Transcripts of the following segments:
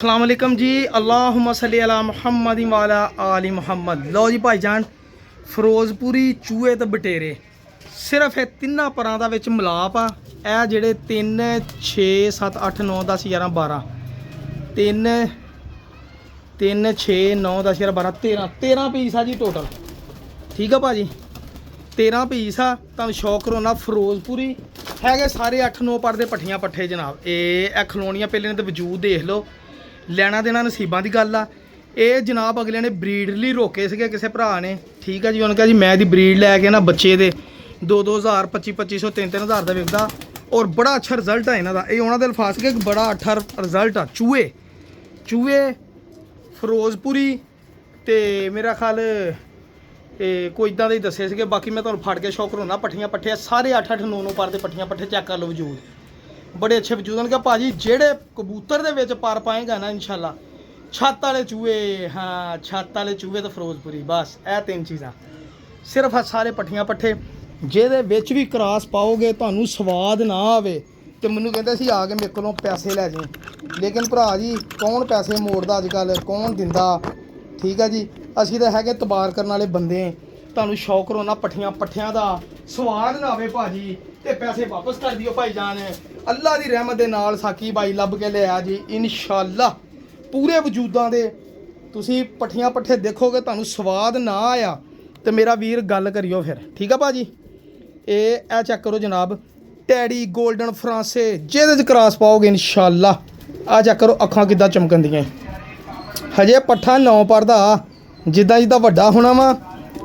अस्सलाम वालेकुम जी। अल्लाहुम्मा सल्ली अला मुहम्मद वाला आली मुहम्मद। लो जी भाईजान, फिरोजपुरी चूहे ते बटेरे सिर्फ ये तिन्ना परां दा विच मिलाप आ। ਇਹ ਜਿਹੜੇ 3 6 7 8 9 10 11 12 3 3 6 9 10 11 12 13 ਪੀਸ ਆ ਜੀ ਟੋਟਲ। ਠੀਕ ਆ ਭਾਜੀ, 13 ਪੀਸ ਆ। ਤੁਹਾਨੂੰ ਸ਼ੌਕ ਕਰੋ ਨਾ ਫਿਰੋਜ਼ਪੁਰੀ ਹੈਗੇ ਸਾਰੇ 8 9 ਪਰਦੇ ਪੱਠੀਆਂ ਪੱਠੇ ਜਨਾਬ। ਇਹ ਖਲੋਣੀਆਂ ਪਹਿਲੇ ਨੇ ਤੇ ਵਜੂਦ ਦੇਖ ਲਓ, ਲੈਣਾ ਦੇਣਾ ਨਸੀਬਾਂ ਦੀ ਗੱਲ ਆ। ਇਹ ਜਨਾਬ ਅਗਲੇ ਨੇ ਬਰੀਡ ਲਈ ਰੋਕੇ ਸੀਗੇ ਕਿਸੇ ਭਰਾ ਨੇ। ਠੀਕ ਆ ਜੀ, ਉਹਨੇ ਕਿਹਾ ਜੀ ਮੈਂ ਦੀ ਬਰੀਡ ਲੈ ਕੇ ਨਾ ਬੱਚੇ ਦੇ 2-2000 2500 3-3000 ਦਾ ਵਿਕਦਾ ਔਰ ਬੜਾ ਅੱਛਾ ਰਿਜ਼ਲਟ ਆ ਇਹਨਾਂ ਦਾ। ਇਹ ਉਹਨਾਂ ਦੇ ਅਲਫਾਜ਼ ਕੇ ਬੜਾ ਅੱਛਾ ਰਿਜ਼ਲਟ ਆ। ਚੂਹੇ ਫਿਰੋਜ਼ਪੁਰੀ ਤੇ ਮੇਰਾ ਖਿਆਲ ਇਹ ਕੋਈ ਇਦਾਂ ਦੇ ਹੀ ਦੱਸੇ ਸੀਗੇ। ਬਾਕੀ ਮੈਂ ਤੁਹਾਨੂੰ ਫੜ ਕੇ ਸ਼ੌਕ ਕਰਾਉਣਾ। ਪੱਠੀਆਂ ਪੱਠੇ ਸਾਰੇ 8-8 9-9 ਪਰ ਦੇ ਪੱਠੀਆਂ ਪੱਠੇ ਚੈੱਕ ਕਰ ਲਓ, ਵਜੂਦ ਬੜੇ ਅੱਛੇ ਵਜੂਦ ਹਨ। ਕਿ ਭਾਜੀ ਜਿਹੜੇ ਕਬੂਤਰ ਦੇ ਵਿੱਚ ਪਰ ਪਾਏਗਾ ਨਾ ਇਨਸ਼ਾਅੱਲਾ, ਛੱਤ ਵਾਲੇ ਚੂਹੇ, ਹਾਂ ਛੱਤ ਵਾਲੇ ਚੂਹੇ ਤੇ ਫਿਰੋਜ਼ਪੁਰੀ, ਬਸ ਇਹ ਤਿੰਨ ਚੀਜ਼ਾਂ ਸਿਰਫ ਆ ਸਾਰੇ ਪੱਠੀਆਂ ਪੱਠੇ। ਜਿਹਦੇ ਵਿੱਚ ਵੀ ਕਰਾਸ ਪਾਓਗੇ ਤੁਹਾਨੂੰ ਸਵਾਦ ਨਾ ਆਵੇ ਤੇ ਮੈਨੂੰ ਕਹਿੰਦੇ ਸੀ ਆ ਕੇ ਮੇਰੇ ਕੋਲੋਂ ਪੈਸੇ ਲੈ ਜਾਈਂ। ਲੇਕਿਨ ਭਰਾ ਜੀ ਕੌਣ ਪੈਸੇ ਮੋੜਦਾ ਅੱਜ ਕੱਲ੍ਹ, ਕੌਣ ਦਿੰਦਾ? ਠੀਕ ਹੈ ਜੀ, ਅਸੀਂ ਤਾਂ ਹੈਗੇ ਤਬਾਰ ਕਰਨ ਵਾਲੇ ਬੰਦੇ। ਤੁਹਾਨੂੰ ਸ਼ੌਕ ਕਰੋ ਨਾ ਪੱਠੀਆਂ ਪੱਠਿਆਂ ਦਾ, ਸਵਾਦ ਨਾ ਆਵੇ ਭਾਜੀ ਤੇ ਪੈਸੇ ਵਾਪਸ ਕਰ ਦਿਓ ਭਾਈਜਾਨ। ਅੱਲਾ ਦੀ ਰਹਿਮਤ ਦੇ ਨਾਲ ਸਾਕੀ ਬਾਈ ਲੱਭ ਕੇ ਲਿਆ ਜੀ ਇਨਸ਼ਾਅੱਲਾ। ਪੂਰੇ ਵਜੂਦਾਂ ਦੇ ਤੁਸੀਂ ਪੱਠੀਆਂ ਪੱਠੇ ਦੇਖੋਗੇ, ਤੁਹਾਨੂੰ ਸਵਾਦ ਨਾ ਆਇਆ ਤੇ ਮੇਰਾ ਵੀਰ ਗੱਲ ਕਰਿਓ ਫਿਰ। ਠੀਕ ਆ ਭਾਜੀ, ਇਹ ਚੈੱਕ ਕਰੋ ਜਨਾਬ, ਟੈਡੀ ਗੋਲਡਨ ਫਰਾਂਸੇ ਜਿਹਦੇ 'ਚ ਕਰਾਸ ਪਾਓਗੇ ਇਨਸ਼ਾਅੱਲਾ। ਆ ਚੈੱਕ ਕਰੋ ਅੱਖਾਂ ਕਿੱਦਾਂ ਚਮਕਦੀਆਂ। ਹਜੇ ਪੱਠਾ 9 ਪਰਦਾ, ਜਿੱਦਾਂ ਜਿੱਦਾਂ ਵੱਡਾ ਹੋਣਾ ਵਾ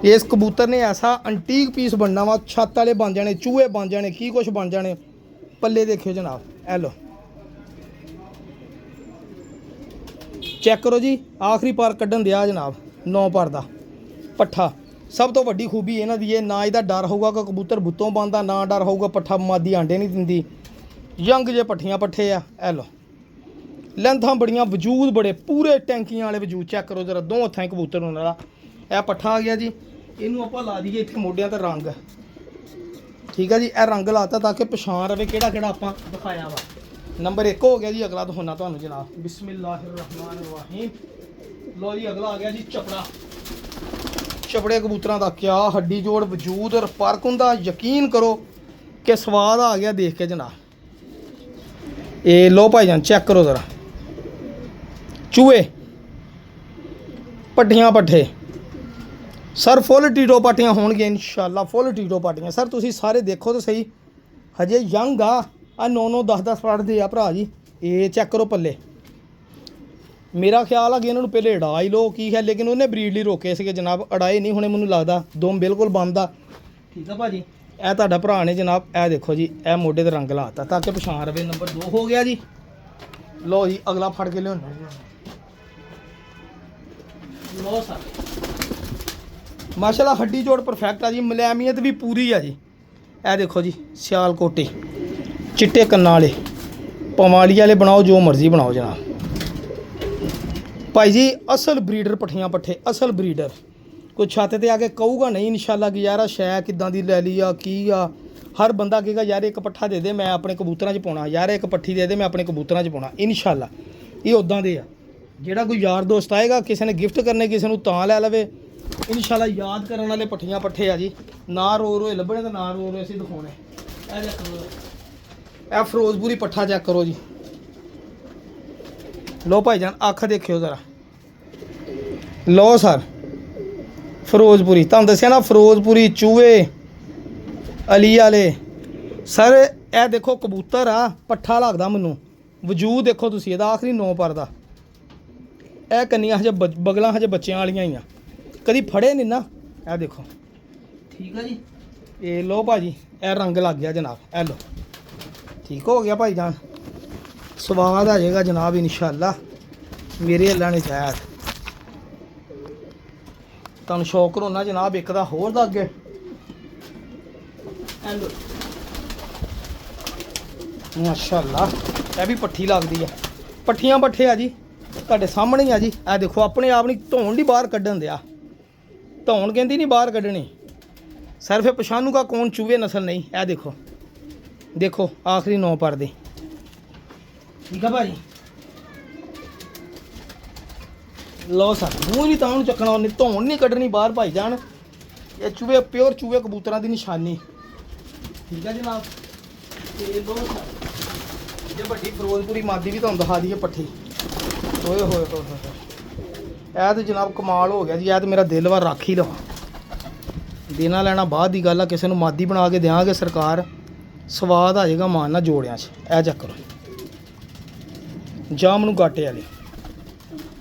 ਇਸ ਕਬੂਤਰ ਨੇ ਐਸਾ ਅੰਟੀਕ ਪੀਸ ਬਣਨਾ ਵਾ। ਛੱਤ ਵਾਲੇ ਬਣ ਜਾਣੇ, ਚੂਹੇ ਬਣ ਜਾਣੇ, ਕੀ ਕੁਛ ਬਣ ਜਾਣੇ। ਪੱਲੇ ਦੇਖਿਓ ਜਨਾਬ, ਇਹ ਲੋ ਚੈੱਕ ਕਰੋ ਜੀ, ਆਖਰੀ ਪਰ ਕੱਢਣ ਦਿਆ ਜਨਾਬ। 9 ਪਰ ਦਾ ਪੱਠਾ। ਸਭ ਤੋਂ ਵੱਡੀ ਖੂਬੀ ਇਹਨਾਂ ਦੀ ਇਹ, ਨਾ ਇਹਦਾ ਡਰ ਹੋਊਗਾ ਕਿ ਕਬੂਤਰ ਬੁੱਤੋਂ ਬਣਦਾ, ਨਾ ਡਰ ਹੋਊਗਾ ਪੱਠਾ ਮਾਦੀ ਆਂਡੇ ਨਹੀਂ ਦਿੰਦੀ। ਯੰਗ ਜੇ ਪੱਠੀਆਂ ਪੱਠੇ ਆ। ਇਹ ਲੋ ਲੈਂਥਾਂ ਬੜੀਆਂ, ਵਜੂਦ ਬੜੇ ਪੂਰੇ ਟੈਂਕੀਆਂ ਵਾਲੇ ਵਜੂਦ। ਚੈੱਕ ਕਰੋ ਜਰਾ, ਦੋ ਹੱਥਾਂ ਕਬੂਤਰ ਨੂੰ ਵਾਲਾ ਇਹ ਪੱਠਾ ਆ ਗਿਆ ਜੀ। ਇਹਨੂੰ ਆਪਾਂ ਲਾ ਦਈਏ ਇੱਥੇ ਮੋਢਿਆਂ ਤੇ ਰੰਗ। ਠੀਕ ਹੈ ਜੀ, ਇਹ ਰੰਗ ਲਾਤਾ ਤਾਂ ਕਿ ਪਛਾਣ ਰਵੇ ਕਿਹੜਾ ਕਿਹੜਾ ਆਪਾਂ ਦਿਖਾਇਆ ਵਾ। ਨੰਬਰ 1 ਹੋ ਗਿਆ ਜੀ। ਅਗਲਾ ਦਿਖਾਉਣਾ ਤੁਹਾਨੂੰ ਜਨਾਬ, ਬਿਸਮਿਲ੍ਲਾਹਿਰਰਹਿਮਾਨਿਰਰਹੀਮ। ਲੋ ਜੀ ਅਗਲਾ ਆ ਗਿਆ ਜੀ ਚਪੜਾ। ਚਪੜੇ ਕਬੂਤਰਾਂ ਦਾ ਕਿਆ ਹੱਡੀ ਜੋੜ ਵਜੂਦ ਔਰ ਫਰਕ ਹੁੰਦਾ। ਯਕੀਨ ਕਰੋ ਕਿ ਸਵਾਦ ਆ ਗਿਆ ਦੇਖ ਕੇ ਜਨਾਬ। ਇਹ ਲੋ ਭਾਈਜਾਨ ਚੈੱਕ ਕਰੋ ਜ਼ਰਾ, ਚੂਹੇ ਪੱਠੀਆਂ ਪੱਠੇ ਸਰ ਫੁੱਲ ਟੀਟੋ ਪਾਟੀਆਂ ਹੋਣਗੀਆਂ ਇਨਸ਼ਾਅੱਲਾ, ਫੁੱਲ ਟੀਟੋ ਪਾਟੀਆਂ। ਸਰ ਤੁਸੀਂ ਸਾਰੇ ਦੇਖੋ ਤਾਂ ਸਹੀ, ਹਜੇ ਯੰਗ ਆ 9-9 10-10 ਪੜ੍ਹਦੇ ਆ ਭਰਾ ਜੀ। ਇਹ ਚੈੱਕ ਕਰੋ ਪੱਲੇ। ਮੇਰਾ ਖਿਆਲ ਆ ਕਿ ਇਹਨਾਂ ਨੂੰ ਪਹਿਲੇ ਅੜਾ ਹੀ ਲਓ ਕੀ ਹੈ, ਲੇਕਿਨ ਉਹਨੇ ਬਰੀਡ ਲਈ ਰੋਕੇ ਸੀਗੇ ਜਨਾਬ। ਅੜਾਏ ਨਹੀਂ ਹੋਣੇ ਮੈਨੂੰ ਲੱਗਦਾ, ਦਮ ਬਿਲਕੁਲ ਬੰਦ ਆ। ਠੀਕ ਆ ਭਾਜੀ, ਇਹ ਤੁਹਾਡਾ ਭਰਾ ਨੇ ਜਨਾਬ। ਇਹ ਦੇਖੋ ਜੀ, ਇਹ ਮੋਢੇ ਤੇ ਰੰਗ ਲਾਤਾ ਤਾਂ ਕਿ ਪਛਾਣ ਰਵੇ। ਨੰਬਰ 2 ਹੋ ਗਿਆ ਜੀ। ਲਓ ਜੀ ਅਗਲਾ ਫੜ ਕੇ ਲਿਆਉਣਾ। ਲਓ ਸਰ ਮਾਸ਼ਾਅੱਲਾ ਹੱਡੀ ਜੋੜ ਪਰਫੈਕਟ ਆ ਜੀ, ਮੁਲਾਇਮੀਅਤ ਵੀ ਪੂਰੀ ਆ ਜੀ। ਇਹ ਦੇਖੋ ਜੀ ਸਿਆਲਕੋਟੀ, ਚਿੱਟੇ ਕੰਨਾਂ ਵਾਲੇ, ਪਵਾਲੀ ਵਾਲੇ ਬਣਾਓ, ਜੋ ਮਰਜ਼ੀ ਬਣਾਓ ਜਨਾਬ। ਭਾਈ ਜੀ ਅਸਲ ਬਰੀਡਰ ਪੱਠੀਆਂ ਪੱਠੇ, ਅਸਲ ਬਰੀਡਰ। ਕੋਈ ਛੱਤ ਤੇ ਆ ਕੇ ਕਹੂਗਾ ਨਹੀਂ ਇਨਸ਼ਾਅੱਲਾ ਕਿ ਯਾਰ ਸ਼ੈ ਕਿੱਦਾਂ ਦੀ ਲੈ ਲਈ ਆ, ਕੀ ਆ। ਹਰ ਬੰਦਾ ਕਹੇਗਾ ਯਾਰ ਇੱਕ ਪੱਠਾ ਦੇ ਦੇ ਮੈਂ ਆਪਣੇ ਕਬੂਤਰਾਂ 'ਚ ਪਾਉਣਾ, ਯਾਰ ਇੱਕ ਪੱਠੀ ਦੇ ਦੇ ਮੈਂ ਆਪਣੇ ਕਬੂਤਰਾਂ 'ਚ ਪਾਉਣਾ। ਇਨਸ਼ਾਅੱਲਾ ਇਹ ਉੱਦਾਂ ਦੇ ਆ। ਜਿਹੜਾ ਕੋਈ ਯਾਰ ਦੋਸਤ ਆਏਗਾ, ਕਿਸੇ ਨੇ ਗਿਫਟ ਕਰਨੇ ਕਿਸੇ ਨੂੰ ਤਾਂ ਲੈ ਲਵੇ ਇਨਸ਼ਾਅੱਲਾ। ਯਾਦ ਕਰਨ ਵਾਲੇ ਪੱਠੀਆਂ ਪੱਠੇ ਆ ਜੀ। ਨਾ ਰੋ ਰੋਏ ਲੱਭਣੇ ਤੇ ਨਾ ਰੋ ਰੋਏ ਅਸੀਂ ਦਿਖਾਉਣੇ। ਇਹ ਚੈੱਕ ਕਰੋ, ਇਹ ਫਿਰੋਜ਼ਪੁਰੀ ਪੱਠਾ ਚੈੱਕ ਕਰੋ ਜੀ। ਲੋ ਭਾਈਜਾਨ ਅੱਖ ਦੇਖਿਓ ਜ਼ਰਾ। ਲੋ ਸਰ ਫਿਰੋਜ਼ਪੁਰੀ, ਤੁਹਾਨੂੰ ਦੱਸਿਆ ਨਾ ਫਿਰੋਜ਼ਪੁਰੀ ਚੂਹੇ ਅਲੀ ਵਾਲੇ। ਸਰ ਇਹ ਦੇਖੋ ਕਬੂਤਰ ਆ, ਪੱਠਾ ਲੱਗਦਾ ਮੈਨੂੰ। ਵਜੂਦ ਦੇਖੋ ਤੁਸੀਂ ਇਹਦਾ, ਆਖਰੀ 9 ਪਰ ਦਾ। ਇਹ ਕੰਨੀਆਂ ਹਜੇ ਬਗਲਾਂ ਹਜੇ ਬੱਚਿਆਂ ਵਾਲੀਆਂ ਹੀ ਆ, ਕਦੀ ਫੜੇ ਨਹੀਂ ਨਾ। ਇਹ ਦੇਖੋ ਠੀਕ ਆ ਜੀ। ਇਹ ਲੋ ਭਾਜੀ ਇਹ ਰੰਗ ਲੱਗ ਗਿਆ ਜਨਾਬ। ਇਹ ਲੋ ਠੀਕ ਹੋ ਗਿਆ ਭਾਈ ਜਾਨ, ਸਵਾਦ ਆ ਜਾਏਗਾ ਜਨਾਬ ਇਨਸ਼ਾਅੱਲਾ। ਮੇਰੇ ਅੱਲਾ ਨੇ ਚਾਹਿਆ। ਤੁਹਾਨੂੰ ਸ਼ੌਕ ਕਰੋ ਨਾ ਜਨਾਬ ਇੱਕ ਦਾ ਹੋਰ ਦਾ ਅੱਗੇ। ਇਹ ਲੋ ਮਾਸ਼ਾਅੱਲਾ ਇਹ ਵੀ ਪੱਠੀ ਲੱਗਦੀ ਆ। ਪੱਠੀਆਂ ਪੱਠੇ ਆ ਜੀ ਤੁਹਾਡੇ ਸਾਹਮਣੇ ਆ ਜੀ। ਇਹ ਦੇਖੋ ਆਪਣੇ ਆਪ ਨਹੀਂ ਧੌਣ ਦੀ ਬਾਹਰ ਕੱਢਣ ਦਿਆ। ਧੌਣ ਕਹਿੰਦੀ ਨਹੀਂ ਬਾਹਰ ਕੱਢਣੀ। ਸਿਰਫ ਪਛਾਣੂਗਾ ਕੌਣ ਚੂਹੇ ਨਸਲ ਨਹੀਂ। ਇਹ ਦੇਖੋ ਦੇਖੋ ਆਖਰੀ 9 ਪਰ ਦੇ। ਠੀਕ ਆ ਭਾਜੀ। ਲਓ ਸਰ ਮੂੰਹ ਵੀ ਤਾਂ ਉਹਨੂੰ ਚੱਕਣਾ, ਉਹਨੇ ਧੌਣ ਨਹੀਂ ਕੱਢਣੀ ਬਾਹਰ ਭਾਈ ਜਾਨ। ਇਹ ਚੂਹੇ ਪਿਓਰ ਚੂਹੇ ਕਬੂਤਰਾਂ ਦੀ ਨਿਸ਼ਾਨੀ, ਠੀਕ ਹੈ ਜਨਾਬ। ਤੇ ਲਓ ਸਰ ਜੇ ਵੱਡੀ ਫਿਰੋਜ਼ਪੁਰੀ ਮਾਦੀ ਵੀ ਤੁਹਾਨੂੰ ਦਿਖਾ ਦਈਏ ਪੱਠੀ। ਓਏ ਹੋਏ ਹੋਏ ਇਹ ਤੇ ਜਨਾਬ ਕਮਾਲ ਹੋ ਗਿਆ ਜੀ। ਇਹ ਤੇ ਮੇਰਾ ਦਿਲ ਵਾ ਰੱਖ ਹੀ ਲਵਾਂ। ਦੇਣਾ ਲੈਣਾ ਬਾਅਦ ਦੀ ਗੱਲ ਆ, ਕਿਸੇ ਨੂੰ ਮਾਦੀ ਬਣਾ ਕੇ ਦਿਆਂਗੇ ਸਰਕਾਰ, ਸਵਾਦ ਆ ਜਾਏਗਾ ਮਾਨ ਨਾਲ ਜੋੜਿਆਂ 'ਚ। ਇਹ ਚੈੱਕ ਕਰੋ ਜਾਮ ਨੂੰ ਗਾਟੇ ਵਾਲੇ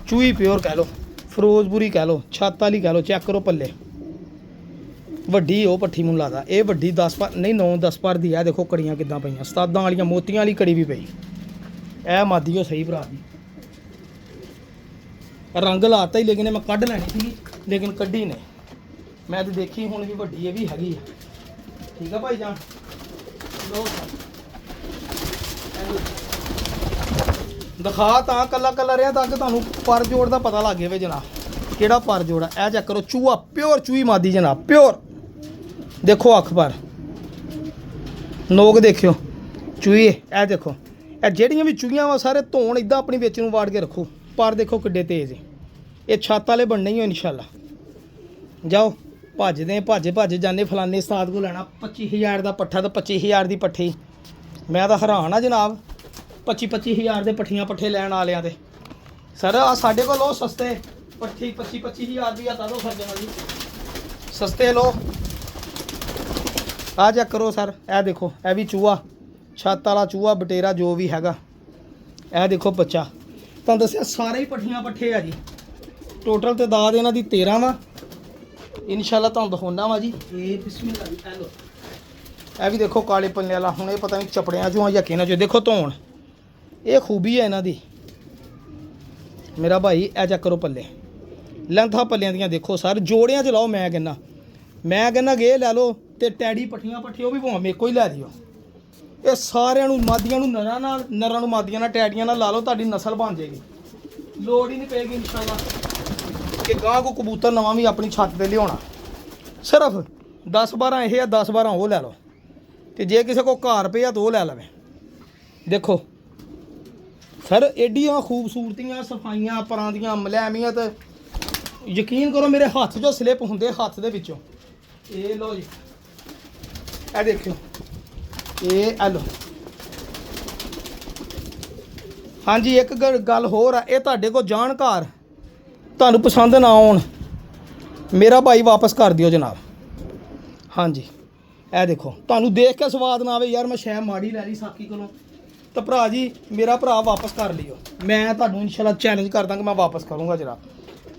ਚੂਹੀ ਪਿਓਰ ਕਹਿ ਲਓ, ਫਿਰੋਜ਼ਪੁਰੀ ਕਹਿ ਲਓ, ਛੱਤ ਵਾਲੀ ਕਹਿ ਲਓ। ਚੈੱਕ ਕਰੋ ਪੱਲੇ, ਵੱਡੀ ਉਹ ਪੱਠੀ ਮੈਨੂੰ ਲੱਗਦਾ ਇਹ ਵੱਡੀ 10 ਪਰ ਨਹੀਂ 9-10 ਪਰ ਦੀ। ਇਹ ਦੇਖੋ ਕੜੀਆਂ ਕਿੱਦਾਂ ਪਈਆਂ, ਉਸਤਾਦਾਂ ਵਾਲੀਆਂ ਮੋਤੀਆਂ ਵਾਲੀ ਕੜੀ ਵੀ ਪਈ। ਇਹ ਮਾਦੀ ਉਹ ਸਹੀ ਭਰਾ ਦੀ ਰੰਗ ਲਾਤਾ ਹੀ, ਲੇਕਿਨ ਮੈਂ ਕੱਢ ਲੈਣੀ ਸੀ ਲੇਕਿਨ ਕੱਢੀ ਨਹੀਂ। ਮੈਂ ਤੇ ਦੇਖੀ ਹੁਣ ਵੀ ਵੱਡੀ ਇਹ ਵੀ ਹੈਗੀ ਆ, ਠੀਕ ਆ ਭਾਈ ਜਾਨ। ਲੋ ਦਿਖਾ ਤਾਂ ਕੱਲਾ ਕੱਲਾ ਰਿਹਾ ਤਾਂ ਕਿ ਤੁਹਾਨੂੰ ਪਰ ਜੋੜ ਦਾ ਪਤਾ ਲੱਗ ਜਾਵੇ ਜਨਾਬ ਕਿਹੜਾ ਪਰ ਜੋੜ ਆ। ਇਹ ਚੈੱਕ ਕਰੋ ਚੂਹਾ ਪਿਓਰ ਚੂਹੀ ਮਾਦੀ ਜਨਾਬ, ਪਿਓਰ। ਦੇਖੋ ਅੱਖ ਪਰ ਨੋਕ ਦੇਖਿਓ ਚੂਹੀ। ਇਹ ਦੇਖੋ ਇਹ ਜਿਹੜੀਆਂ ਵੀ ਚੂਹੀਆਂ ਵਾ ਸਾਰੇ ਧੋਣ ਇਦਾਂ ਆਪਣੀ ਵਿੱਚ ਨੂੰ ਵਾੜ ਕੇ ਰੱਖੋ। ਪਰ ਦੇਖੋ ਕਿੱਡੇ ਤੇਜ਼ ਹੈ। ਇਹ ਛੱਤ ਵਾਲੇ ਬਣਨੇ ਹੀ ਹੋ ਇਨਸ਼ਾਅੱਲਾ। ਜਾਓ ਭੱਜਦੇ ਭੱਜ ਜਾਂਦੇ ਫਲਾਣੇ ਉਸਤਾਦ ਕੋਲ ਲੈਣਾ 25,000 ਦਾ ਪੱਠਾ ਤੇ 25,000 ਦੀ ਪੱਠੀ। ਮੈਂ ਤਾਂ ਹੈਰਾਨ ਆ ਜਨਾਬ 25,000 ਦੇ ਪੱਠੇ ਲੈਣ ਵਾਲਿਆਂ ਤੇ। ਸਰ ਆ ਸਾਡੇ ਕੋਲ ਉਹ ਸਸਤੇ ਪੱਠੀ 25,000 ਦੀ ਆ ਤਾਂ ਦੋ ਖਰਚਣਾ ਜੀ, ਸਸਤੇ ਲੋ। ਆ ਚੈੱਕ ਕਰੋ ਸਰ, ਇਹ ਦੇਖੋ ਇਹ ਵੀ ਚੂਹਾ, ਛੱਤ ਵਾਲਾ ਚੂਹਾ ਬਟੇਰਾ ਜੋ ਵੀ ਹੈਗਾ। ਇਹ ਦੇਖੋ ਬੱਚਾ, ਤੁਹਾਨੂੰ ਦੱਸਿਆ ਸਾਰੇ ਹੀ ਪੱਠੇ ਆ ਜੀ। ਟੋਟਲ ਤਾਦਾਦ ਇਹਨਾਂ ਦੀ 13 ਵਾ। ਇਨਸ਼ਾਅੱਲਾ ਤੁਹਾਨੂੰ ਦਿਖਾਉਂਦਾ ਵਾ ਜੀ। ਇਹ ਬਿਸਮਿਲ੍ਲਾ ਜੀ। ਇਹ ਲੋ ਇਹ ਵੀ ਦੇਖੋ ਕਾਲੇ ਪੱਲੇ ਵਾਲਾ। ਹੁਣ ਇਹ ਪਤਾ ਨਹੀਂ ਚਪੜਿਆਂ ਚੋਂ ਆ ਜਾਂ ਕਿਹਨਾਂ ਚੋਂ। ਦੇਖੋ ਧੌਣ, ਇਹ ਖੂਬੀ ਹੈ ਇਹਨਾਂ ਦੀ ਮੇਰਾ ਭਾਈ। ਇਹ ਚੈੱਕ ਕਰੋ ਪੱਲੇ, ਲੈਂਥਾਂ ਪੱਲਿਆਂ ਦੀਆਂ ਦੇਖੋ ਸਰ। ਜੋੜਿਆਂ 'ਚ ਲਾਓ। ਮੈਂ ਕਹਿੰਦਾ ਗੇ ਲੈ ਲਓ ਤੇ ਟੈਡੀ ਪੱਠੀਆਂ ਉਹ ਵੀ ਭਾਵੇਂ ਮੇਰੇ ਕੋਲ ਹੀ ਲੈ ਦਿਓ। ਇਹ ਸਾਰਿਆਂ ਨੂੰ ਮਾਦੀਆਂ ਨੂੰ ਨਰਾਂ ਨੂੰ ਮਾਦੀਆਂ ਨਾਲ ਟੈਡੀਆਂ ਨਾਲ ਲਾ ਲਓ, ਤੁਹਾਡੀ ਨਸਲ ਬਣ ਜਾਏਗੀ। ਲੋੜ ਹੀ ਨਹੀਂ ਪਏਗੀ ਇਨਸ਼ਾਅੱਲਾ ਕਿ ਗਾਂ ਕੋ ਕਬੂਤਰ ਨਵਾਂ ਵੀ ਆਪਣੀ ਛੱਤ ਤੇ ਲਿਆਉਣਾ। ਸਿਰਫ 10-12 ਇਹ ਆ, 10-12 ਉਹ ਲੈ ਲਓ। ਤੇ ਜੇ ਕਿਸੇ ਕੋ ਘਰ ਪਿਆ ਤਾਂ ਉਹ ਲੈ ਲਵੇ। ਦੇਖੋ ਸਰ ਐਡੀਆਂ ਖੂਬਸੂਰਤੀਆਂ ਸਫਾਈਆਂ ਪਰਾਂ ਦੀਆਂ ਮਲੈਮੀਅਤ, ਯਕੀਨ ਕਰੋ ਮੇਰੇ ਹੱਥ 'ਚੋਂ ਸਲਿੱਪ ਹੁੰਦੇ ਹੱਥ ਦੇ ਵਿੱਚੋਂ। ਇਹ ਲਓ ਜੀ, ਇਹ ਦੇਖਿਓ, ਇਹ ਲਓ। ਹਾਂਜੀ ਇੱਕ ਗੱਲ ਹੋਰ ਆ, ਇਹ ਤੁਹਾਡੇ ਕੋਲ ਜਾਣ ਘਰ ਤੁਹਾਨੂੰ ਪਸੰਦ ਨਾ ਆਉਣ ਮੇਰਾ ਭਾਈ ਵਾਪਸ ਕਰ ਦਿਓ ਜਨਾਬ। ਹਾਂਜੀ ਇਹ ਦੇਖੋ ਤੁਹਾਨੂੰ ਦੇਖ ਕੇ ਸਵਾਦ ਨਾ ਆਵੇ ਯਾਰ ਮੈਂ ਸ਼ੈ ਮਾੜੀ ਲੈ ਲਈ ਸਾਕੀ ਕੋਲੋਂ, ਤਾਂ ਭਰਾ ਜੀ ਮੇਰਾ ਭਰਾ ਵਾਪਸ ਕਰ ਲਿਓ। ਮੈਂ ਤੁਹਾਨੂੰ ਇਨਸ਼ਾਅੱਲਾ ਚੈਲੰਜ ਕਰ ਦਾਂਗਾ, ਮੈਂ ਵਾਪਸ ਕਰੂੰਗਾ ਜਨਾਬ।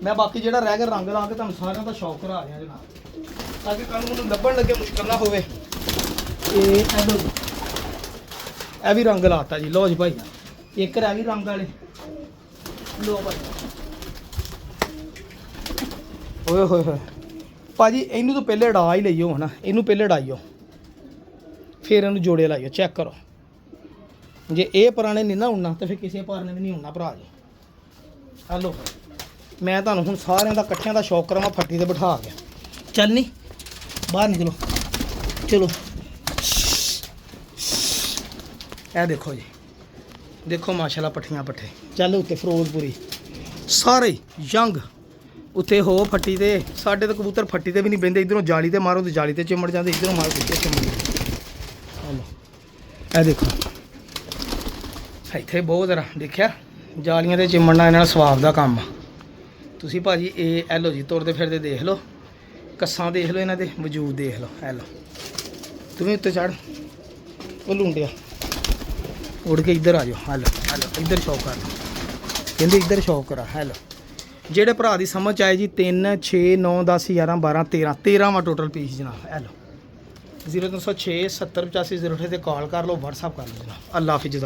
ਮੈਂ ਬਾਕੀ ਜਿਹੜਾ ਰਹਿ ਗਿਆ ਰੰਗ ਲਾ ਕੇ ਤੁਹਾਨੂੰ ਸਾਰਿਆਂ ਦਾ ਸ਼ੌਕ ਕਰਾ ਰਿਹਾ ਜਨਾਬ, ਤਾਂ ਕਿ ਕੱਲ੍ਹ ਨੂੰ ਮੈਨੂੰ ਲੱਭਣ ਲੱਗੇ ਮੁਸ਼ਕਲ ਨਾ ਹੋਵੇ। ਇਹ ਵੀ ਰੰਗ ਲਾਤਾ ਜੀ। ਲਓ ਜੀ ਭਾਈ ਇੱਕ ਰਹਿ ਗਈ ਰੰਗ ਵਾਲੇ। ਲਓ ਭਾਈ ਓਏ ਹੋਏ ਹੋਏ ਭਾਜੀ ਇਹਨੂੰ ਤਾਂ ਪਹਿਲੇ ਉਡਾ ਹੀ ਲਈਓ ਹਨਾ, ਇਹਨੂੰ ਪਹਿਲੇ ਉਡਾਈਓ ਫਿਰ ਇਹਨੂੰ ਜੋੜੇ ਲਾਈਓ। ਚੈੱਕ ਕਰੋ ਜੇ ਇਹ ਪੁਰਾਣੇ ਨਹੀਂ ਨਾ ਉੜਨਾ ਤਾਂ ਫਿਰ ਕਿਸੇ ਪੁਰਾਣੇ ਵੀ ਨਹੀਂ ਉੜਨਾ ਭਰਾ ਜੀ। ਹਲੋ ਮੈਂ ਤੁਹਾਨੂੰ ਹੁਣ ਸਾਰਿਆਂ ਦਾ ਇਕੱਠਿਆਂ ਦਾ ਸ਼ੌਕ ਕਰਾਂ। ਮੈਂ ਫੱਟੀ ਤੇ ਬਿਠਾ ਗਿਆ। ਚੱਲ ਨਹੀਂ ਬਾਹਰ ਨਿਕਲੋ, ਚਲੋ। ਇਹ ਦੇਖੋ ਜੀ, ਦੇਖੋ ਮਾਸ਼ਾਅੱਲਾ ਪੱਠੇ ਚੱਲ ਉੱਤੇ ਫਿਰੋਜ਼ਪੁਰੀ ਸਾਰੇ ਯੰਗ ਉੱਥੇ ਹੋ ਫੱਟੀ ਤੇ। ਸਾਡੇ ਤਾਂ ਕਬੂਤਰ ਫੱਟੀ ਤੇ ਵੀ ਨਹੀਂ ਬਹਿੰਦੇ। ਇੱਧਰੋਂ ਜਾਲੀ ਤੇ ਮਾਰੋ ਤੇ ਜਾਲੀ ਤੇ ਚਿਮੜ ਜਾਂਦੇ, ਇੱਧਰੋਂ ਮਾਰੋ ਤੇ ਚਿਮੜ ਜਾਂਦੇ। ਇਹ ਦੇਖੋ ਇੱਥੇ ਬਹੁਤ ਜ਼ਰਾ ਦੇਖਿਆ ਜਾਲੀਆਂ ਤੇ ਚਿਮੜਨਾ ਇਹਨਾਂ ਦਾ ਸਵਾਬ ਦਾ ਕੰਮ ਆ। ਤੁਸੀਂ ਭਾਜੀ ਇਹ ਲਓ ਜੀ ਤੁਰਦੇ ਫਿਰਦੇ ਦੇਖ ਲਓ, ਕੱਸਾਂ ਦੇਖ ਲਓ, ਇਹਨਾਂ ਦੇ ਵਜੂਦ ਦੇਖ ਲਓ। ਇਹ ਲਓ ਤੂੰ ਵੀ ਉੱਤੇ ਚੜ੍ਹ, ਉਹ ਲੁੰਡਿਆ ਉੜ ਕੇ ਇੱਧਰ ਆ ਜਾਓ। ਹੈਲੋ ਇੱਧਰ ਸ਼ੌਕ ਕਰ, ਕਹਿੰਦੇ ਇੱਧਰ ਸ਼ੌਕ ਕਰਾ। ਹੈਲੋ ਜਿਹੜੇ ਭਰਾ ਦੀ ਸਮਝ ਆਏ ਜੀ 3 6 9 10 11 12 13 ਵਾ ਟੋਟਲ ਪੀਸ ਜਨਾਬ। ਹੈਲੋ 0306 70 85 08 ਤੇ ਕਾਲ ਕਰ ਲਓ, ਵਟਸਐਪ ਕਰ ਲਓ ਜਨਾਬ। ਅੱਲਾ ਹਾਫਿਜ਼।